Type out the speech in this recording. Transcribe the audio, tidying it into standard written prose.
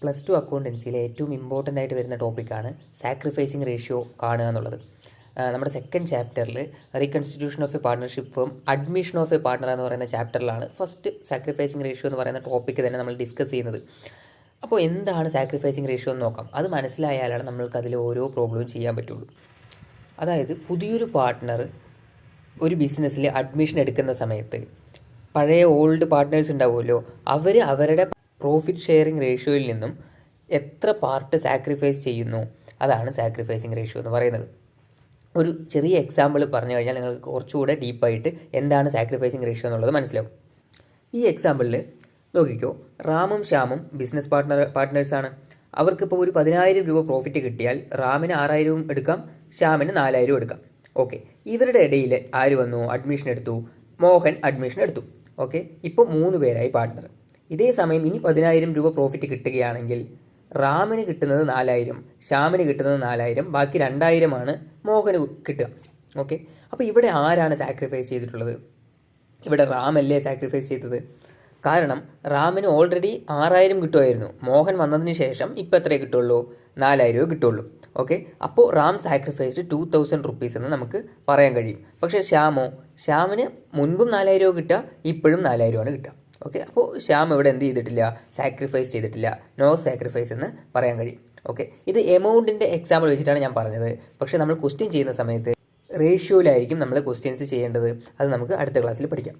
Plus two അക്കൗണ്ടൻസിയിലെ ഏറ്റവും important ആയിട്ട് വരുന്ന ടോപ്പിക്കാണ് സാക്രിഫൈസിങ് റേഷ്യോ കാണുക എന്നുള്ളത്. നമ്മുടെ സെക്കൻഡ് ചാപ്റ്ററിൽ reconstitution of a partnership firm admission of a partner എന്ന് പറയുന്ന ചാപ്റ്ററിലാണ് ഫസ്റ്റ് സാക്രിഫൈസിങ് റേഷ്യോ എന്ന് പറയുന്ന ടോപ്പിക്ക് തന്നെ നമ്മൾ ഡിസ്കസ് ചെയ്യുന്നത്. അപ്പോൾ എന്താണ് സാക്രിഫൈസിങ് റേഷ്യോ എന്ന് നോക്കാം. അത് മനസ്സിലായാലാണ് നമ്മൾക്ക് അതിൽ ഓരോ പ്രോബ്ലവും ചെയ്യാൻ പറ്റുള്ളൂ. അതായത് പുതിയൊരു പാർട്ട്ണർ ഒരു ബിസിനസ്സിൽ അഡ്മിഷൻ എടുക്കുന്ന സമയത്ത് പഴയ ഓൾഡ് പാർട്ട്നേഴ്സ് ഉണ്ടാവുമല്ലോ, അവർ അവരുടെ പ്രോഫിറ്റ് ഷെയറിംഗ് റേഷ്യോയിൽ നിന്നും എത്ര പാർട്ട് സാക്രിഫൈസ് ചെയ്യുന്നു, അതാണ് സാക്രിഫൈസിങ് റേഷ്യോ എന്ന് പറയുന്നത്. ഒരു ചെറിയ എക്സാമ്പിൾ പറഞ്ഞു കഴിഞ്ഞാൽ നിങ്ങൾക്ക് കുറച്ചുകൂടെ ഡീപ്പായിട്ട് എന്താണ് സാക്രിഫൈസിങ് റേഷ്യോ എന്നുള്ളത് മനസ്സിലാവും. ഈ എക്സാമ്പിളിൽ നോക്കിക്കോ, റാമും ശ്യാമും ബിസിനസ് പാർട്ട്നേഴ്സാണ്. അവർക്കിപ്പോൾ ഒരു 10,000 രൂപ പ്രോഫിറ്റ് കിട്ടിയാൽ റാമിന് 6,000 എടുക്കാം, ശ്യാമിന് 4,000 എടുക്കാം. ഓക്കെ, ഇവരുടെ ഇടയിൽ ആര് വന്നു? അഡ്മിഷൻ എടുത്തു. മോഹൻ അഡ്മിഷൻ എടുത്ു. ഓക്കെ, ഇപ്പോൾ 3 പേരായി പാർട്ട്ണർ. ഇതേ സമയം ഇനി 10,000 രൂപ പ്രോഫിറ്റ് കിട്ടുകയാണെങ്കിൽ റാമിന് കിട്ടുന്നത് 4,000, ശ്യാമിന് കിട്ടുന്നത് 4,000, ബാക്കി 2,000 മോഹന് കിട്ടുക. ഓക്കെ, അപ്പോൾ ഇവിടെ ആരാണ് സാക്രിഫൈസ് ചെയ്തിട്ടുള്ളത്? ഇവിടെ റാമല്ലേ സാക്രിഫൈസ് ചെയ്തത്. കാരണം റാമിന് ഓൾറെഡി 6,000 കിട്ടുമായിരുന്നു. മോഹൻ വന്നതിന് ശേഷം ഇപ്പോൾ എത്രയേ കിട്ടുള്ളൂ? 4,000 കിട്ടുള്ളൂ. ഓക്കെ, അപ്പോൾ റാം സാക്രിഫൈസ്ഡ് 2,000 റുപ്പീസ് എന്ന് നമുക്ക് പറയാൻ കഴിയും. പക്ഷേ ശ്യാമിന് മുൻപും 4,000 കിട്ടുക, ഇപ്പോഴും 4,000 കിട്ടുക. ഓക്കെ, അപ്പോൾ ശ്യാം ഇവിടെ എന്ത് ചെയ്തിട്ടില്ല? സാക്രിഫൈസ് ചെയ്തിട്ടില്ല. നോ സാക്രിഫൈസ് എന്ന് പറയാൻ കഴിയും. ഓക്കെ, ഇത് എമൗണ്ടിൻ്റെ എക്സാമ്പിൾ വെച്ചിട്ടാണ് ഞാൻ പറഞ്ഞത്. പക്ഷേ നമ്മൾ ക്വസ്റ്റ്യൻ ചെയ്യുന്ന സമയത്ത് റേഷ്യോയിലായിരിക്കും നമ്മൾ ക്വസ്റ്റ്യൻസ് ചെയ്യേണ്ടത്. അത് നമുക്ക് അടുത്ത ക്ലാസ്സിൽ പഠിക്കാം.